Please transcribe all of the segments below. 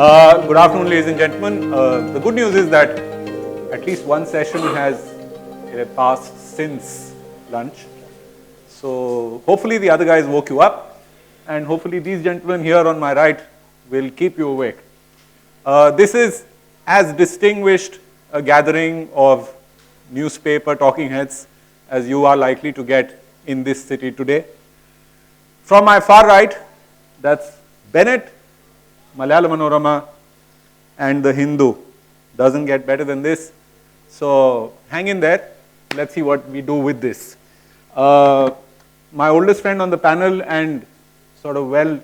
Good afternoon, ladies and gentlemen. The good news is that at least one session has passed since lunch. So hopefully the other guys woke you up, and hopefully these gentlemen here on my right will keep you awake. This is as distinguished a gathering of newspaper talking heads as you are likely to get in this city today. From my far right, that's Bennett, Malayala Manorama, and the Hindu. Doesn't get better than this. So hang in there. Let's see what we do with this. My oldest friend on the panel and sort of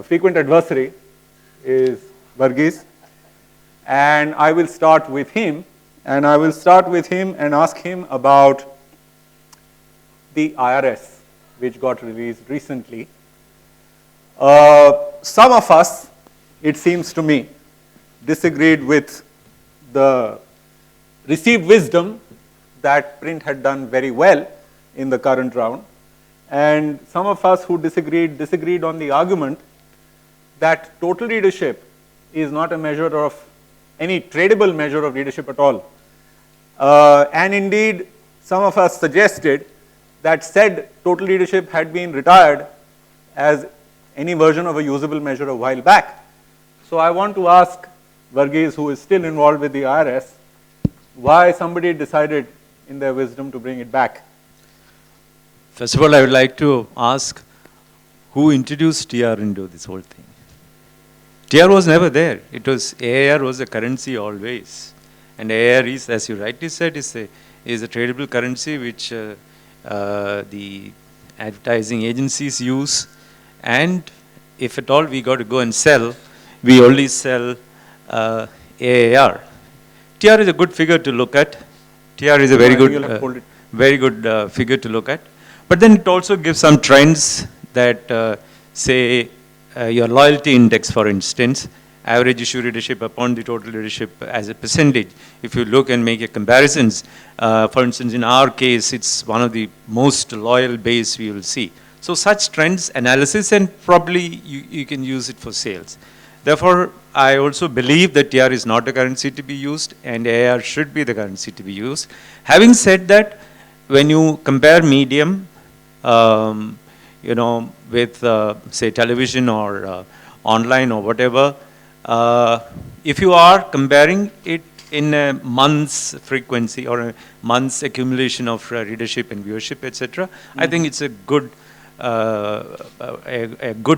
frequent adversary is Varghese. And I will start with him. And I will start with him and ask him about the IRS, which got released recently. Some of us, it seems to me, disagreed with the received wisdom that print had done very well in the current round. And some of us who disagreed on the argument that total readership is not a measure of any tradable measure of readership at all. And indeed, some of us suggested that said total readership had been retired as any version of a usable measure a while back. So I want to ask Varghese, who is still involved with the IRS, why somebody decided in their wisdom to bring it back. First of all, I would like to ask who introduced TR into this whole thing. TR was never there. It was AIR was a currency always. And AIR is, as you rightly said, is a tradable currency which the advertising agencies use. And if at all we got to go and sell, we only sell AIR. TR is a good figure to look at. TR is a very good figure to look at. But then it also gives some trends that say your loyalty index, for instance, average issue readership upon the total readership as a percentage. If you look and make a comparisons, for instance, in our case, it's one of the most loyal base we will see. So such trends analysis, and probably you can use it for sales. Therefore, I also believe that TR is not a currency to be used and AIR should be the currency to be used. Having said that, when you compare medium, with say television or online or whatever, if you are comparing it in a month's frequency or a month's accumulation of readership and viewership, etc., I think it's a good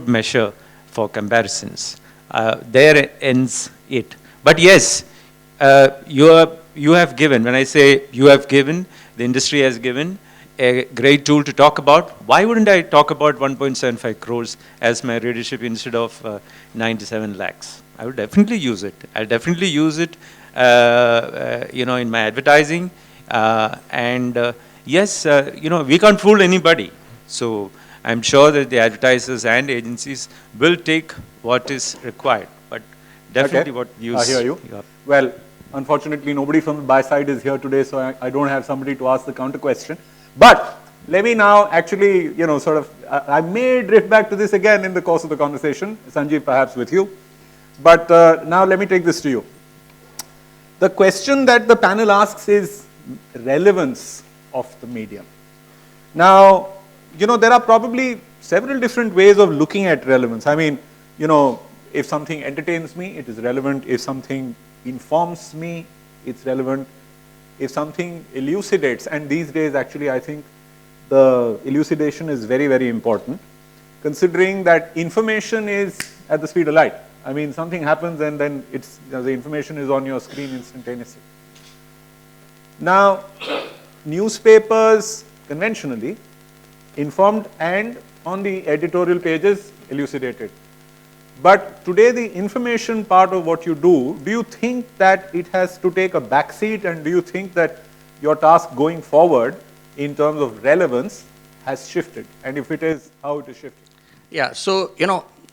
measure for comparisons. There ends it. But yes, you have given, when I say you have given, the industry has given a great tool to talk about. Why wouldn't I talk about 1.75 crores as my readership instead of 97 lakhs? I would definitely use it. I'll definitely use it, in my advertising. Yes, we can't fool anybody. So I'm sure that the advertisers and agencies will take what is required. But definitely what views. I hear you. Well, unfortunately, nobody from the buy side is here today, so I don't have somebody to ask the counter question. But let me now actually, I may drift back to this again in the course of the conversation, Sanjeev perhaps with you. But now let me take this to you. The question that the panel asks is relevance of the medium. Now, there are probably several different ways of looking at relevance. I mean, if something entertains me, it is relevant. If something informs me, it's relevant. If something elucidates, and these days actually I think the elucidation is very, very important, considering that information is at the speed of light. I mean, something happens and then the information is on your screen instantaneously. Now, newspapers conventionally informed and on the editorial pages elucidated. But today the information part of what you do you think that it has to take a backseat, and do you think that your task going forward in terms of relevance has shifted? And if it is, how it is shifted? Yeah, so,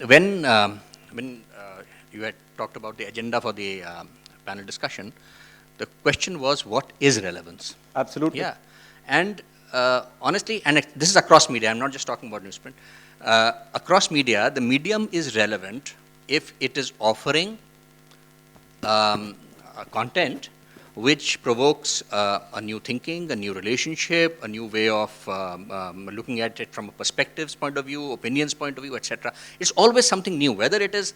when you had talked about the agenda for the panel discussion, the question was, what is relevance? Absolutely. Yeah, and honestly, and this is across media, I'm not just talking about newsprint, across media, the medium is relevant if it is offering content which provokes a new thinking, a new relationship, a new way of looking at it from a perspectives point of view, opinions point of view, etc. It's always something new, whether it is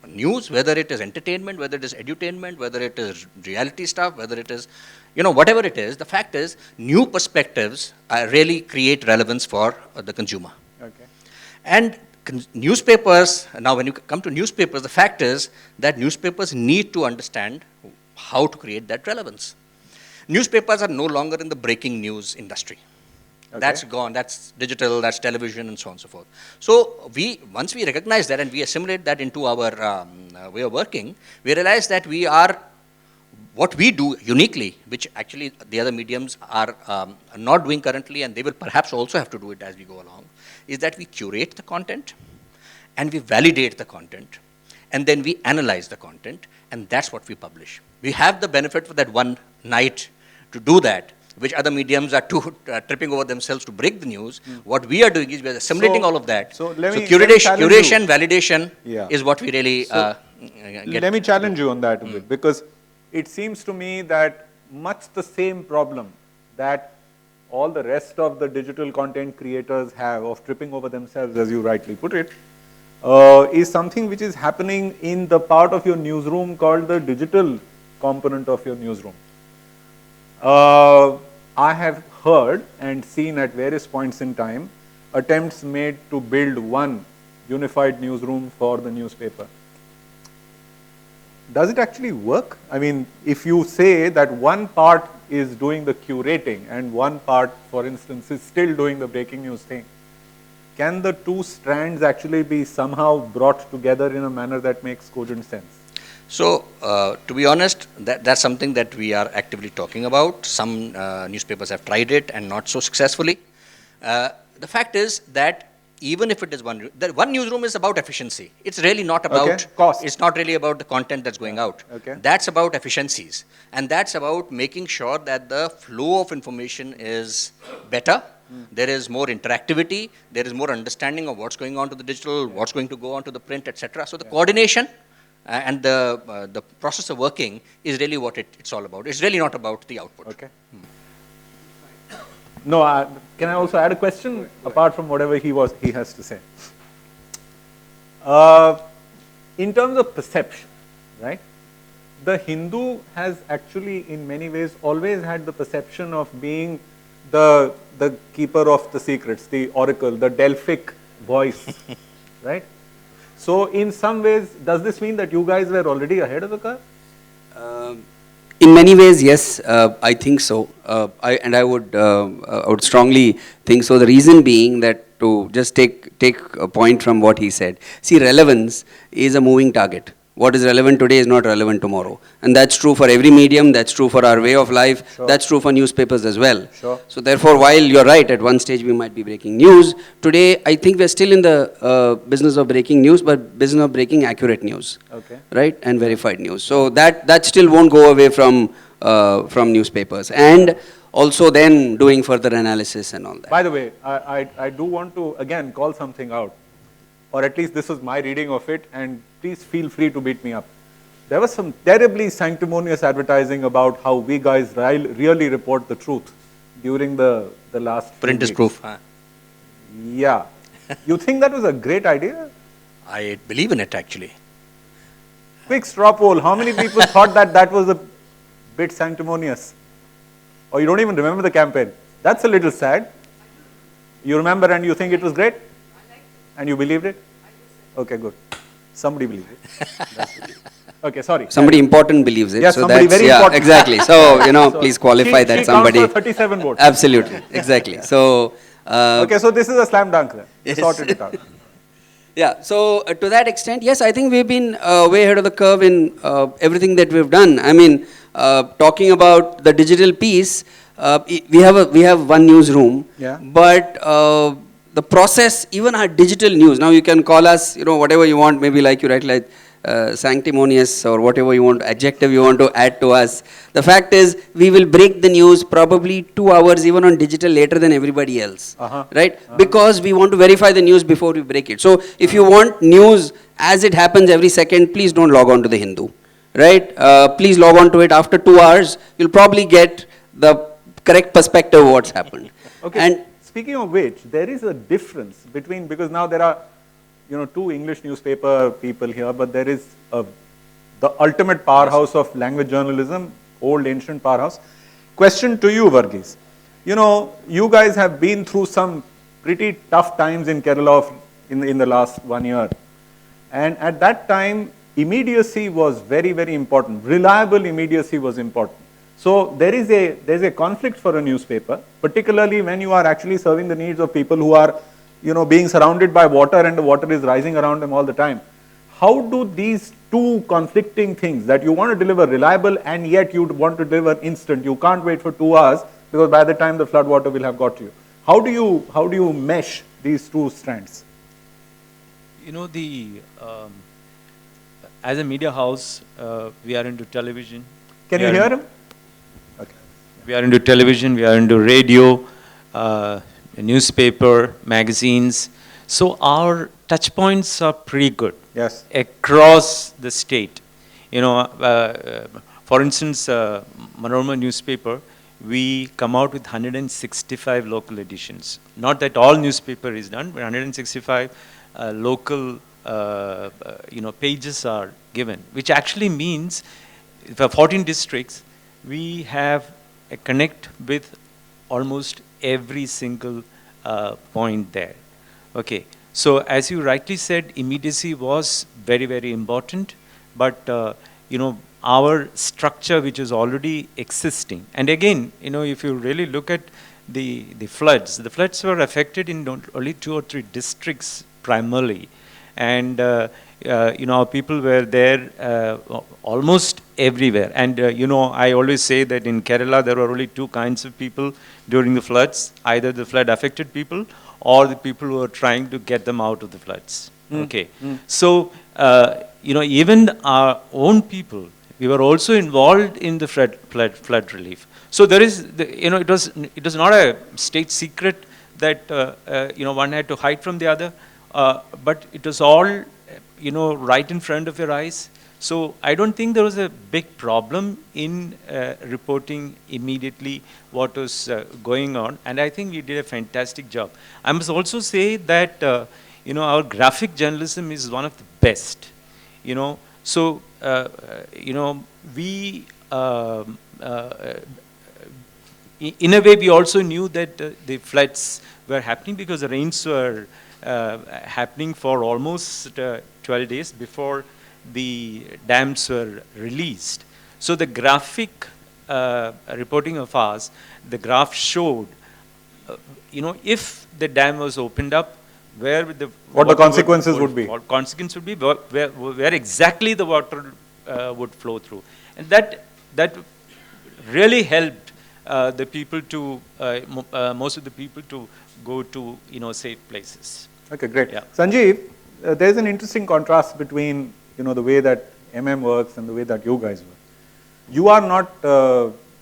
news, whether it is entertainment, whether it is edutainment, whether it is reality stuff, whether it is, whatever it is. The fact is, new perspectives really create relevance for the consumer. Okay. And newspapers, now when you come to newspapers, the fact is that newspapers need to understand how to create that relevance. Newspapers are no longer in the breaking news industry. Okay. That's gone, that's digital, that's television, and so on and so forth. So once we recognize that and we assimilate that into our way of working, we realize that what we do uniquely, which actually the other mediums are not doing currently, and they will perhaps also have to do it as we go along, is that we curate the content, and we validate the content, and then we analyze the content, and that's what we publish. We have the benefit for that one night to do that, which other mediums are tripping over themselves to break the news. What we are doing is we are assimilating all of that. So curation, validation is what we really get. Let me challenge you on that a bit, because it seems to me that much the same problem that all the rest of the digital content creators have of tripping over themselves, as you rightly put it, is something which is happening in the part of your newsroom called the digital component of your newsroom. I have heard and seen at various points in time attempts made to build one unified newsroom for the newspaper. Does it actually work? I mean, if you say that one part is doing the curating and one part, for instance, is still doing the breaking news thing, can the two strands actually be somehow brought together in a manner that makes cogent sense? So, to be honest, that's something that we are actively talking about. Some newspapers have tried it and not so successfully. The fact is that even if it is one newsroom is about efficiency. It's really not about cost. It's not really about the content that's going out. That's about efficiencies, and that's about making sure that the flow of information is better. There is more interactivity. There is more understanding of what's going on to the digital, what's going to go on to the print, etc. So the coordination and the process of working is really what it's all about. It's really not about the output. Okay. No, can I also add a question apart from whatever he has to say? In terms of perception, right? The Hindu has actually, in many ways, always had the perception of being the keeper of the secrets, the oracle, the Delphic voice, right? So, in some ways, does this mean that you guys were already ahead of the curve? In many ways, yes, I think so. I would strongly think so. The reason being that, to just take a point from what he said. See, relevance is a moving target. What is relevant today is not relevant tomorrow. And that's true for every medium, that's true for our way of life, that's true for newspapers as well. So therefore, while you're right, at one stage we might be breaking news, today I think we're still in the business of breaking news, but business of breaking accurate news, right, and verified news. So that still won't go away from newspapers. And also then doing further analysis and all that. By the way, I do want to again call something out, or at least this was my reading of it, and please feel free to beat me up. There was some terribly sanctimonious advertising about how we guys really report the truth during the last print is proof. Yeah. You think that was a great idea? I believe in it actually. Quick straw poll. How many people thought that was a bit sanctimonious? Or you don't even remember the campaign? That's a little sad. You remember and you think it was great? And you believed it? Okay, good. Somebody believed it. Okay, sorry. Somebody important believes it. Yes, so somebody very important. Exactly. So, please qualify that somebody. Counts for 37 votes. Absolutely. Exactly. So. Okay, so this is a slam dunk then. Yes. Sorted it out. Yeah, so to that extent, yes, I think we've been way ahead of the curve in everything that we've done. I mean, talking about the digital piece, we have one newsroom, the process, even our digital news, now you can call us, whatever you want, maybe like you write, like sanctimonious or whatever you want, adjective you want to add to us. The fact is, we will break the news probably 2 hours even on digital later than everybody else, right? Because we want to verify the news before we break it. So if you want news as it happens every second, please don't log on to the Hindu, right? Please log on to it after 2 hours. You'll probably get the correct perspective of what's happened. Okay. And speaking of which, there is a difference between, because now there are, 2 English newspaper people here, but there is the ultimate powerhouse of language journalism, old ancient powerhouse. Question to you, Varghese. You guys have been through some pretty tough times in Kerala in the last 1 year. And at that time, immediacy was very, very important. Reliable immediacy was important. So there's a conflict for a newspaper, particularly when you are actually serving the needs of people who are, being surrounded by water and the water is rising around them all the time. How do these two conflicting things, that you want to deliver reliable and yet you want to deliver instant, you can't wait for 2 hours because by the time the flood water will have got to you. How do you mesh these two strands? As a media house, we are into television. Can you hear him? Okay. We are into television, we are into radio, newspaper, magazines. So our touch points are pretty good. Yes. Across the state. For instance, Manorama newspaper, we come out with 165 local editions. Not that all newspaper is done, but 165 local pages are given, which actually means for 14 districts, we have a connect with almost every single point there. Okay, so as you rightly said, immediacy was very, very important, but our structure which is already existing, and again, if you really look at the floods were affected in only 2 or 3 districts primarily, and our people were there almost everywhere. And I always say that in Kerala there were only 2 kinds of people during the floods, either the flood affected people or the people who are trying to get them out of the floods. Okay, so even our own people, we were also involved in the flood relief. So there is, it was not a state secret that one had to hide from the other, but it was all right in front of your eyes. So I don't think there was a big problem in reporting immediately what was going on, and I think we did a fantastic job. I must also say that our graphic journalism is one of the best. So we in a way we also knew that the floods were happening because the rains were happening for almost 12 days before the dams were released. So the graphic reporting of ours, the graph showed, if the dam was opened up, what the consequences would be. What consequences would be, where exactly the water would flow through. And that really helped the people to, most of the people to go to, safe places. Okay, great. Yeah. Sanjeev, there's an interesting contrast between, the way that works and the way that you guys work. You are not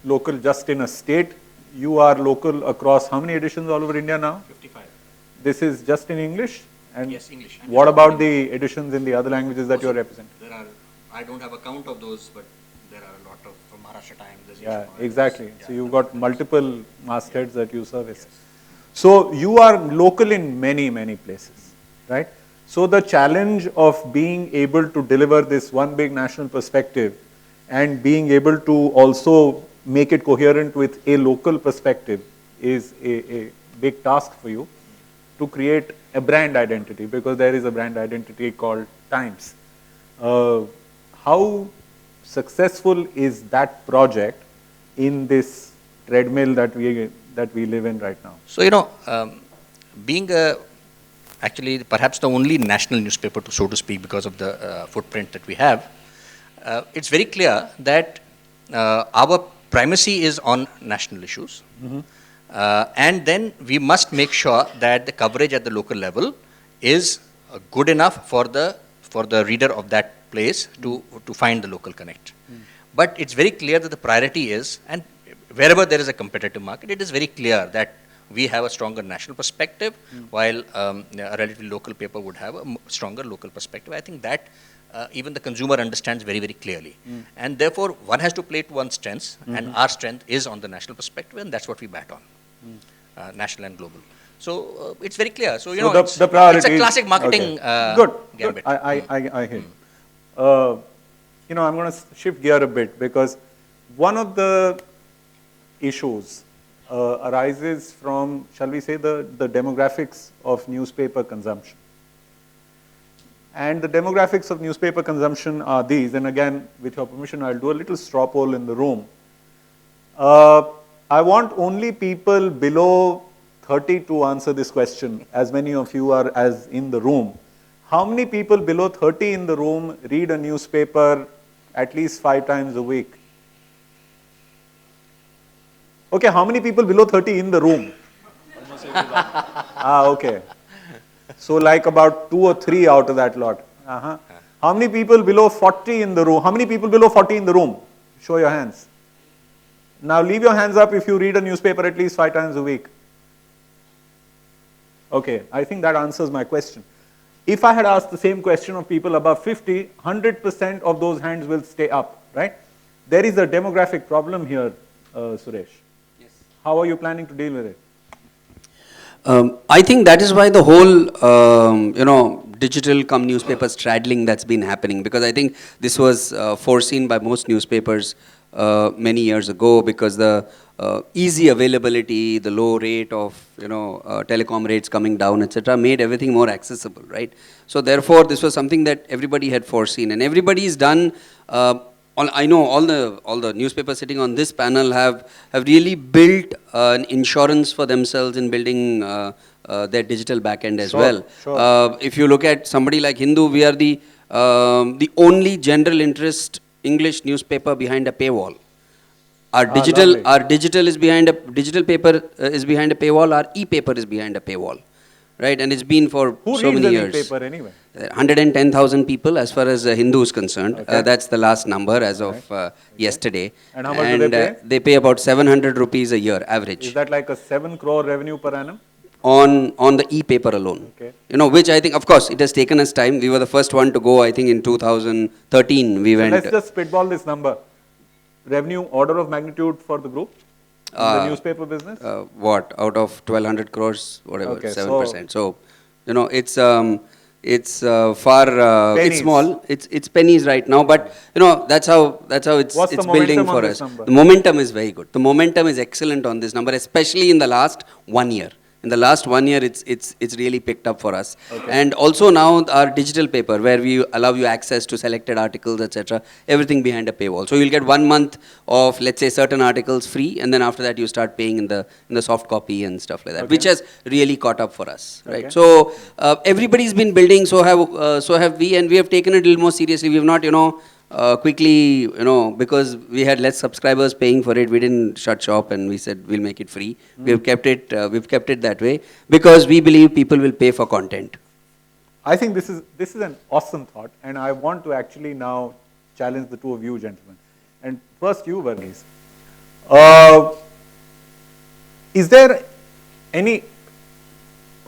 local just in a state. You are local across how many editions all over India now? 55. This is just in English? And yes, English. What about the editions in the other languages that you represent? There are, I don't have a count of those, but there are a lot of, from Maharashtra Times. Yeah, exactly. So you've got multiple mastheads that you service. Yes. So you are local in many, many places, right? So the challenge of being able to deliver this one big national perspective and being able to also make it coherent with a local perspective is a big task for you to create a brand identity, because there is a brand identity called Times. How successful is that project in this treadmill that we live in right now? So, being actually perhaps the only national newspaper, so to speak, because of the footprint that we have, it's very clear that our primacy is on national issues. Mm-hmm. And then we must make sure that the coverage at the local level is good enough for the reader of that place to find the local connect. But it's very clear that the priority is, and wherever there is a competitive market, it is very clear that we have a stronger national perspective, while a relatively local paper would have a stronger local perspective. I think that even the consumer understands very, very clearly. And therefore, one has to play to one's strengths, and our strength is on the national perspective, and that's what we bat on, national and global. So it's very clear. So, it's a classic marketing Good. gambit. I hear. I'm going to shift gear a bit, because one of the issues arises from, shall we say, the demographics of newspaper consumption. And the demographics of newspaper consumption are these, and again, with your permission, I'll do a little straw poll in the room. I want only people below 30 to answer this question, as many of you are as in the room. How many people below 30 in the room read a newspaper at least 5 times a week? Okay, how many people below 30 in the room? Okay. So like about 2 or 3 out of that lot. How many people below 40 in the room? How many people below 40 in the room? Show your hands. Now leave your hands up if you read a newspaper at least 5 times a week. Okay, I think that answers my question. If I had asked the same question of people above 50, 100% of those hands will stay up, right? There is a demographic problem here, Suresh. Yes. How are you planning to deal with it? I think that is why the whole, digital come newspaper straddling that's been happening, because I think this was foreseen by most newspapers many years ago, because the easy availability, the low rate of, telecom rates coming down, etc., made everything more accessible, right? So therefore, this was something that everybody had foreseen, and everybody's done. I know all the newspapers sitting on this panel have really built an insurance for themselves in building their digital backend as well. Sure. If you look at somebody like Hindu, we are the only general interest English newspaper behind a paywall. Our digital paper is behind a paywall. Our e-paper is behind a paywall, right? And it's been for so many years. Who reads an e-paper anyway? 110,000 people, as far as Hindu is concerned. Okay. That's the last number as of yesterday. And how much do they pay? They pay about 700 rupees a year, average. Is that like a 7 crore revenue per annum? On the e-paper alone. Okay. Which I think, of course, it has taken us time. We were the first one to go, I think in 2013 we went. Let's just spitball this number. Revenue order of magnitude for the group in the newspaper business? What, out of 1200 crores, whatever, Okay, 7%. So, it's far, Pennies. it's small, it's pennies right now, but that's how it's What's the building momentum on for this us. number? The momentum is very good. The momentum is excellent on this number, especially in the last 1 year. In the last 1 year, it's really picked up for us. Okay. And also now our digital paper, where we allow you access to selected articles, etc., everything behind a paywall. So you'll get 1 month of, let's say, certain articles free, and then after that you start paying in the soft copy and stuff like that, which has really caught up for us, right? Okay. So everybody's been building, so have we, and we have taken it a little more seriously. We have not, quickly, because we had less subscribers paying for it, we didn't shut shop and we said we'll make it free. We've kept it that way because we believe people will pay for content. I think this is an awesome thought, and I want to actually now challenge the two of you gentlemen. And first you, Varghese. Is there any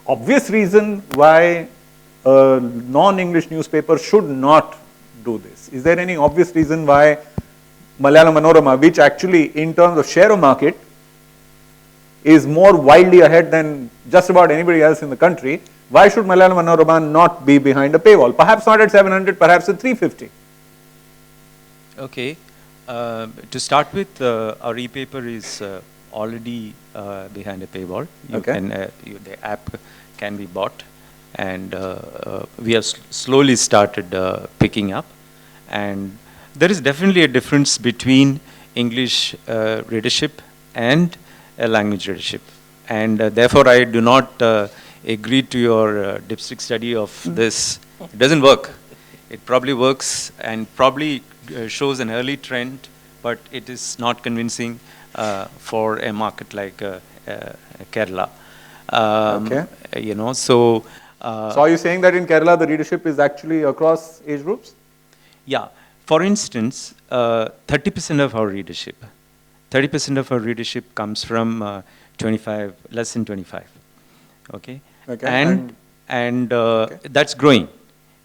obvious reason why a non-English newspaper should not do this? Is there any obvious reason why Malayala Manorama, which actually in terms of share of market is more wildly ahead than just about anybody else in the country, why should Malayala Manorama not be behind a paywall? Perhaps not at 700, perhaps at 350. Okay. To start with, our e-paper is already behind a paywall. The app can be bought, and we have slowly started picking up. And there is definitely a difference between English readership and language readership. And therefore, I do not agree to your dipstick study of this. It doesn't work. It probably works and probably shows an early trend, but it is not convincing for a market like Kerala. So are you saying that in Kerala the readership is actually across age groups? Yeah. For instance, 30% of our readership, 30% of our readership comes from 25, less than 25. Okay. Okay, And okay. that's growing.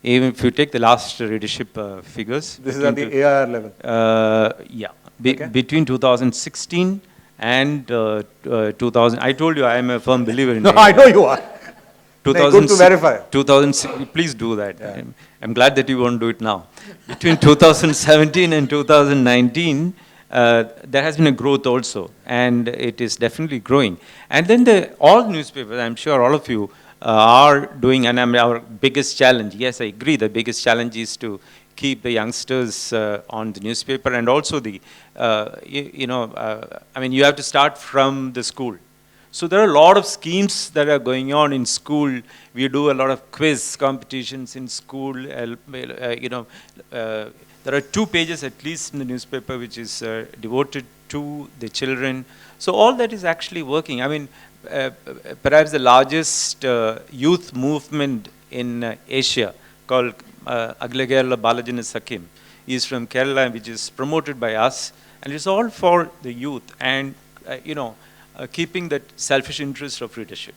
Even if you take the last readership figures. This is at the AIR level. Yeah. Okay. Between 2016 and 2000, I told you I am a firm believer in No, it. I know you are. Good to verify. 2006, please do that. Yeah. I'm glad that you won't do it now. Between 2017 and 2019, there has been a growth also, and it is definitely growing. And then all newspapers, I'm sure all of you are doing, and our biggest challenge, yes, I agree, the biggest challenge is to keep the youngsters on the newspaper, and also I mean, you have to start from the school. So there are a lot of schemes that are going on in school. We do a lot of quiz competitions in school. There are 2 pages at least in the newspaper which is devoted to the children. So all that is actually working. I mean, perhaps the largest youth movement in Asia called Agle Kerala Balajana Sakim is from Kerala, which is promoted by us, and it's all for the youth and keeping that selfish interest of readership.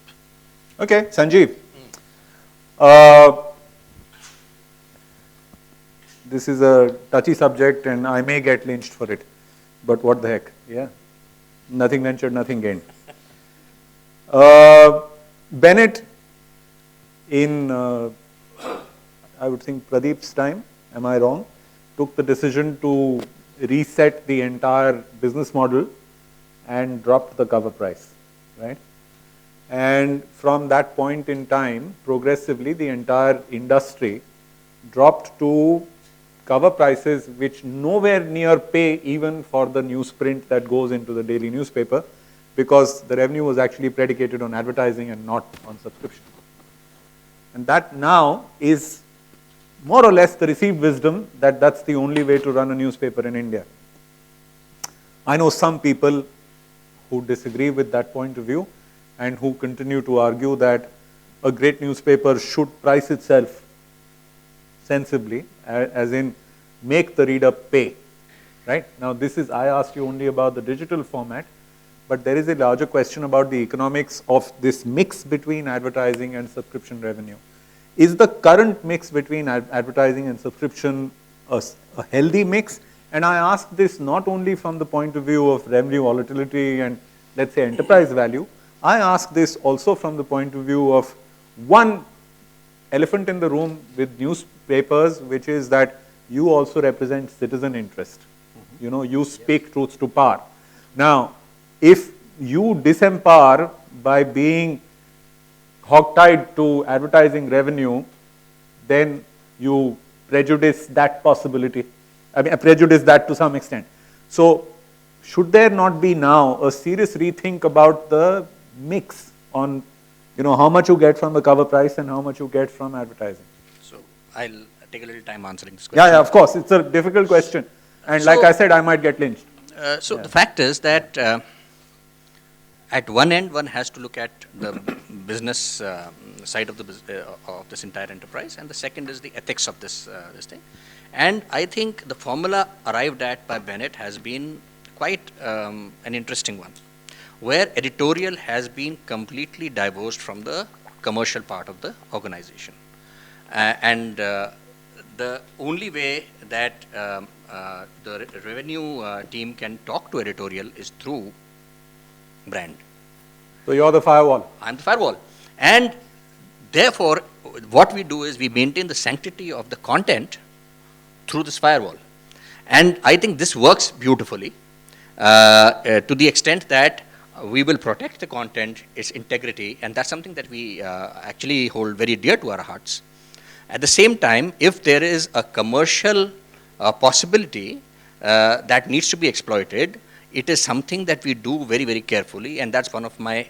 Okay, Sanjeev. This is a touchy subject and I may get lynched for it, but what the heck, yeah. Nothing ventured, nothing gained. Bennett in, I would think Pradeep's time, am I wrong, took the decision to reset the entire business model and dropped the cover price, right? And from that point in time, progressively the entire industry dropped to cover prices which nowhere near pay even for the newsprint that goes into the daily newspaper, because the revenue was actually predicated on advertising and not on subscription. And that now is more or less the received wisdom that that's the only way to run a newspaper in India. I know some people who disagree with that point of view and who continue to argue that a great newspaper should price itself sensibly, as in make the reader pay, right? Now this is, I asked you only about the digital format, but there is a larger question about the economics of this mix between advertising and subscription revenue. Is the current mix between advertising and subscription a healthy mix? And I ask this not only from the point of view of revenue volatility and, let's say, enterprise value. I ask this also from the point of view of one elephant in the room with newspapers, which is that you also represent citizen interest. You know, you speak truths to power. Now, if you disempower by being hogtied to advertising revenue, then you prejudice that possibility. I mean, prejudice that to some extent. So, should there not be now a serious rethink about the mix on, how much you get from the cover price and how much you get from advertising? So, I'll take a little time answering this question. Yeah, of course. It's a difficult question. And like I said, I might get lynched. The fact is that at one end, one has to look at the business side of of this entire enterprise, and the second is the ethics of this thing. And I think the formula arrived at by Bennett has been quite an interesting one, where editorial has been completely divorced from the commercial part of the organization. The only way that the revenue team can talk to editorial is through brand. So you're the firewall. I'm the firewall. And therefore, what we do is we maintain the sanctity of the content through this firewall. And I think this works beautifully to the extent that we will protect the content, its integrity, and that's something that we actually hold very dear to our hearts. At the same time, if there is a commercial possibility that needs to be exploited, it is something that we do very, very carefully, and that's one of my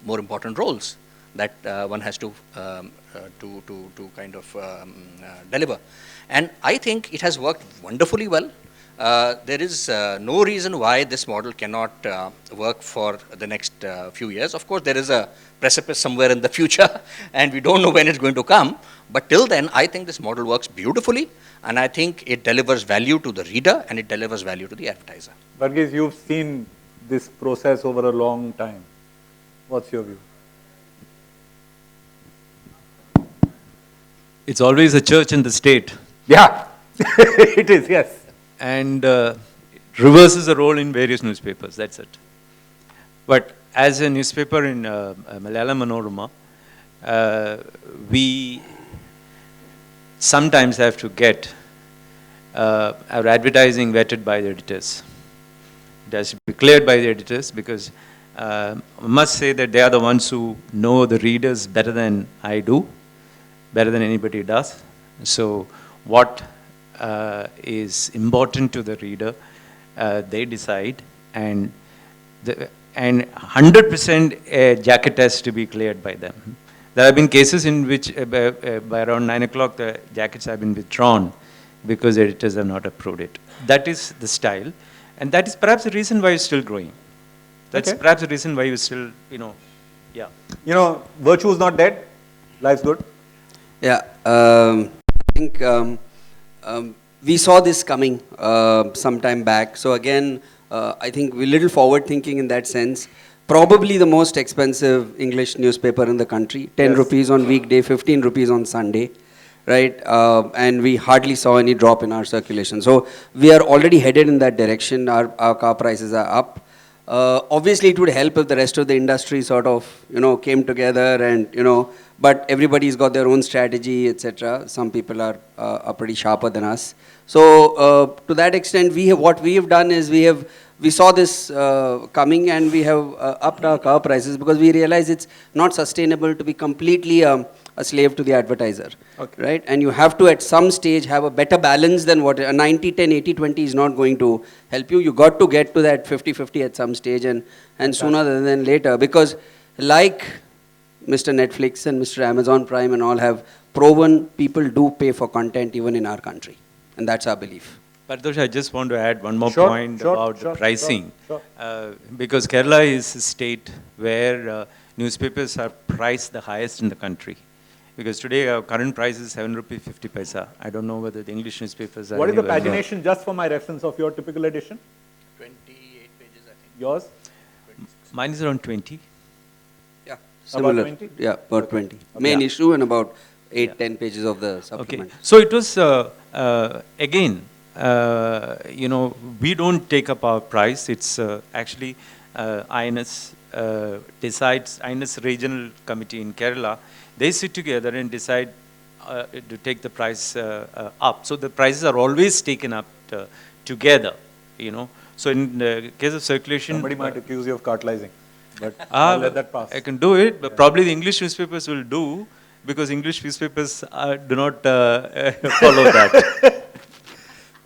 more important roles that one has to kind of deliver. And I think it has worked wonderfully well. there is no reason why this model cannot work for the next few years. Of course, there is a precipice somewhere in the future, and we don't know when it's going to come. But till then, I think this model works beautifully, and I think it delivers value to the reader and it delivers value to the advertiser. Varghese, you've seen this process over a long time. What's your view? It's always the church and the state. Yeah, it is, yes. And reverses the role in various newspapers, that's it. But as a newspaper in Malayala Manorama, we sometimes have to get our advertising vetted by the editors. It has to be cleared by the editors because I must say that they are the ones who know the readers better than I do, better than anybody does. So what is important to the reader, they decide, and 100% a jacket has to be cleared by them. There have been cases in which by around 9 o'clock the jackets have been withdrawn because editors have not approved it. That is the style, and that is perhaps the reason why it's still growing. That's perhaps the reason why you still, yeah. Virtue is not dead, life's good. Yeah, I think we saw this coming some time back. So again, I think we're a little forward thinking in that sense. Probably the most expensive English newspaper in the country, 10 rupees on weekday, 15 rupees on Sunday, right? And we hardly saw any drop in our circulation. So we are already headed in that direction. Our car prices are up. Obviously, it would help if the rest of the industry sort of, came together and, but everybody's got their own strategy, etc. Some people are pretty sharper than us. So to that extent, what we have done is we saw this coming and we have upped our car prices because we realize it's not sustainable to be completely a slave to the advertiser, right? And you have to at some stage have a better balance than what a 90-10, 80-20 is not going to help you. You got to get to that 50-50 at some stage and sooner than later, because like Mr. Netflix and Mr. Amazon Prime and all have proven, people do pay for content even in our country, and that's our belief. Paritosh, I just want to add one more point about the pricing. Because Kerala is a state where newspapers are priced the highest in the country. Because today our current price is 7 rupees 50 paisa. I don't know whether the English newspapers are. What is the pagination, just for my reference, of your typical edition? 28 pages, I think. Yours? Mine is around 20. Yeah, similar. About 20? Yeah, about 20. Main issue and about 8-10 pages of the supplement. Okay. So it was, again, we don't take up our price. It's actually INS decides, INS regional committee in Kerala, they sit together and decide to take the price up. So the prices are always taken up together, So in the case of circulation... Somebody might accuse you of cartelizing, but I'll let that pass. I can do it, but probably the English newspapers will do, because English newspapers do not follow that.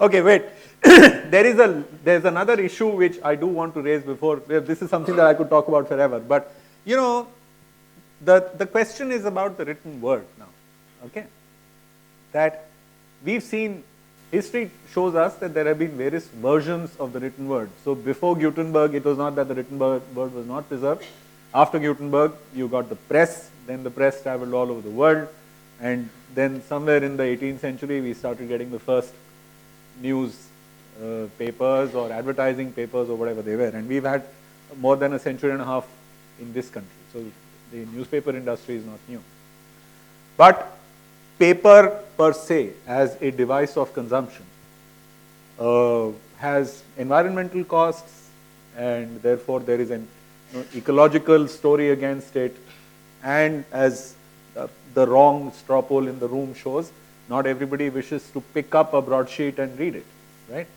Okay, wait. There's another issue which I do want to raise before. This is something that I could talk about forever. But, the question is about the written word now. Okay? That we've seen, history shows us that there have been various versions of the written word. So before Gutenberg, it was not that the written word was not preserved. After Gutenberg, you got the press. Then the press traveled all over the world. And then somewhere in the 18th century, we started getting the first news papers or advertising papers or whatever they were. And we've had more than a century and a half in this country. So the newspaper industry is not new. But paper per se, as a device of consumption, has environmental costs, and therefore there is an ecological story against it. And as the wrong straw poll in the room shows, not everybody wishes to pick up a broadsheet and read it, right?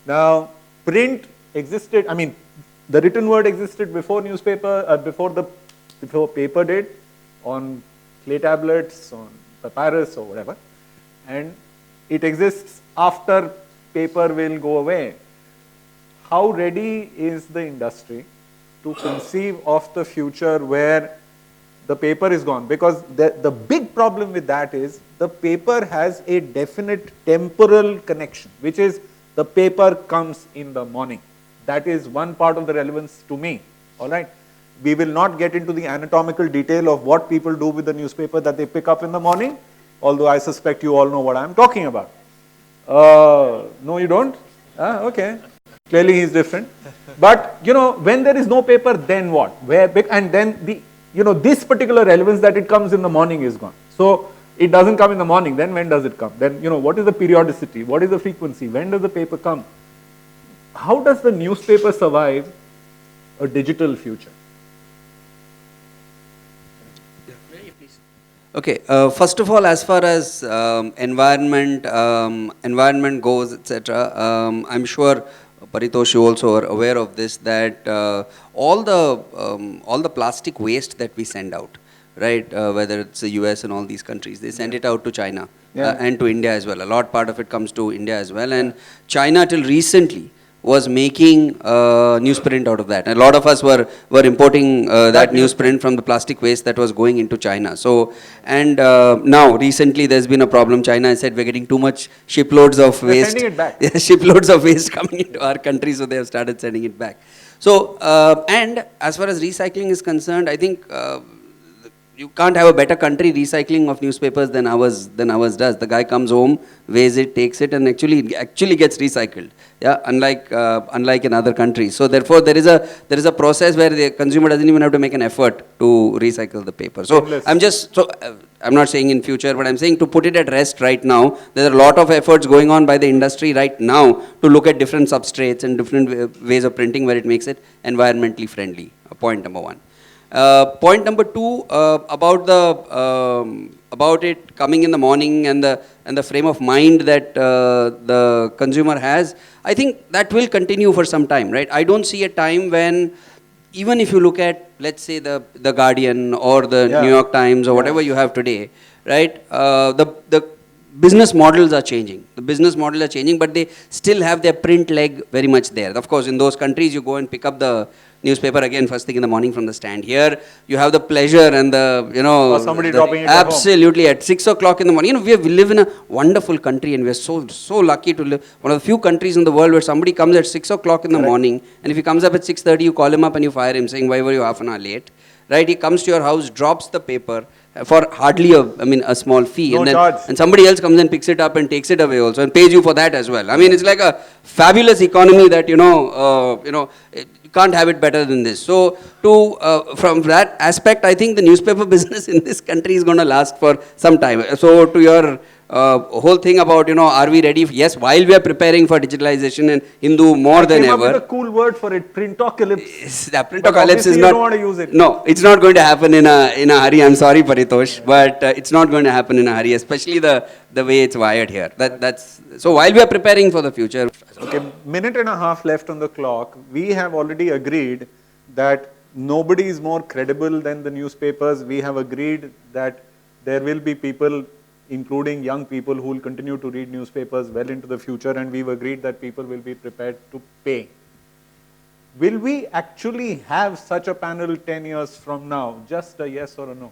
Now, print existed, the written word existed before newspaper, before paper did, on clay tablets, on papyrus or whatever, and it exists after paper will go away. How ready is the industry to conceive of the future where the paper is gone? Because the big problem with that is the paper has a definite temporal connection, which is The paper comes in the morning. That is one part of the relevance to me. All right. We will not get into the anatomical detail of what people do with the newspaper that they pick up in the morning, although I suspect you all know what I am talking about. No, you don't? Okay. Clearly he's different. But, when there is no paper, then what? And then this particular relevance that it comes in the morning is gone. So, it doesn't come in the morning. Then when does it come? Then, what is the periodicity? What is the frequency? When does the paper come? How does the newspaper survive a digital future? Okay, first of all, as far as environment goes, etc., I'm sure Paritosh, you also are aware of this, that all the plastic waste that we send out, right, whether it's the US and all these countries, they send it out to China and to India as well. A lot part of it comes to India as well, and China till recently was making newsprint out of that. And a lot of us were importing that newsprint from the plastic waste that was going into China. So, and now recently there's been a problem. China has said we're getting too much shiploads of waste. Sending it back. Shiploads of waste coming into our country, so they have started sending it back. So, and as far as recycling is concerned, I think you can't have a better country recycling of newspapers than ours does. The guy comes home, weighs it, takes it, and actually gets recycled. Yeah, unlike in other countries. So therefore, there is a process where the consumer doesn't even have to make an effort to recycle the paper. So I'm not saying in future, but I'm saying to put it at rest right now. There are a lot of efforts going on by the industry right now to look at different substrates and different ways of printing where it makes it environmentally friendly. Point number one. Point number two, about it coming in the morning and the frame of mind that the consumer has, I think that will continue for some time, right? I don't see a time when, even if you look at, let's say, the Guardian or the New York Times or whatever you have today, right? The business models are changing. The business models are changing, but they still have their print leg very much there. Of course, in those countries, you go and pick up the newspaper again first thing in the morning from the stand. Here, you have the pleasure and or somebody dropping it absolutely at 6 o'clock in the morning. We live in a wonderful country, and we are so lucky to live. One of the few countries in the world where somebody comes at 6 o'clock in the morning, and if he comes up at 6:30, you call him up and you fire him, saying, "Why were you half an hour late?" Right? He comes to your house, drops the paper for hardly a small fee, and somebody else comes and picks it up and takes it away also, and pays you for that as well. I mean, it's like a fabulous economy that you can't have it better than this. So, from that aspect, I think the newspaper business in this country is going to last for some time. So, to your whole thing about, are we ready? Yes, while we are preparing for digitalization and Hindu more than ever. I came up with a cool word for it, printocalypse. Printocalypse is not. You don't want to use it. No, it's not going to happen in a hurry. I'm sorry, Paritosh, but it's not going to happen in a hurry, especially the way it's wired here. That's so. While we are preparing for the future. Okay, minute and a half left on the clock. We have already agreed that nobody is more credible than the newspapers. We have agreed that there will be people, including young people, who will continue to read newspapers well into the future, and we've agreed that people will be prepared to pay. Will we actually have such a panel 10 years from now? Just a yes or a no?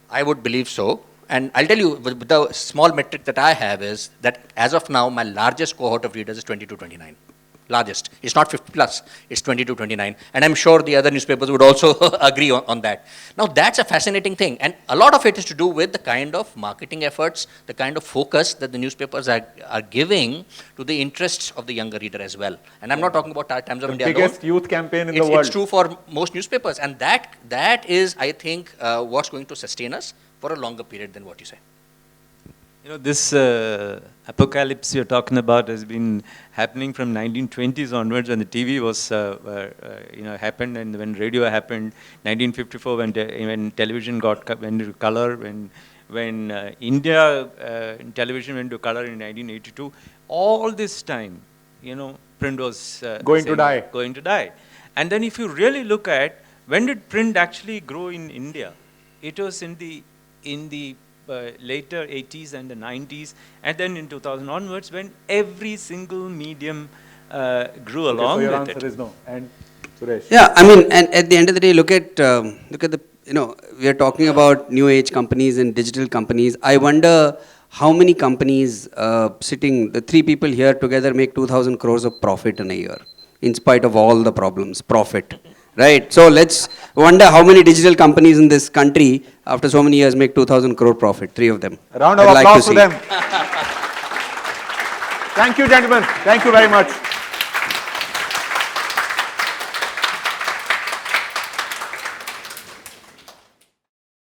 I would believe so. And I'll tell you, the small metric that I have is that as of now, my largest cohort of readers is 20 to 29. Largest. It's not 50 plus, it's 20 to 29. And I'm sure the other newspapers would also agree on that. Now, that's a fascinating thing. And a lot of it is to do with the kind of marketing efforts, the kind of focus that the newspapers are giving to the interests of the younger reader as well. And I'm not talking about Times of India alone. The biggest youth campaign in the world. It's true for most newspapers. And that is, I think, what's going to sustain us for a longer period than what you say. This apocalypse you're talking about has been happening from 1920s onwards, when the TV was happened, and when radio happened, 1954 when television went into color, when India television went to color in 1982. All this time, print was going to die. And then if you really look at, when did print actually grow in India? It was in the later 80s and the 90s, and then in 2000 onwards, when every single medium grew along so your with answer it. is no. And Suresh? Yeah, I mean, and at the end of the day, look at the, we are talking about new age companies and digital companies. I wonder how many companies sitting, the three people here together make 2,000 crores of profit in a year, in spite of all the problems, profit, right? So let's wonder how many digital companies in this country, after so many years, make 2,000 crore profit, three of them. A round of I'd like to applause for see. them. Thank you, gentlemen. Thank you very much.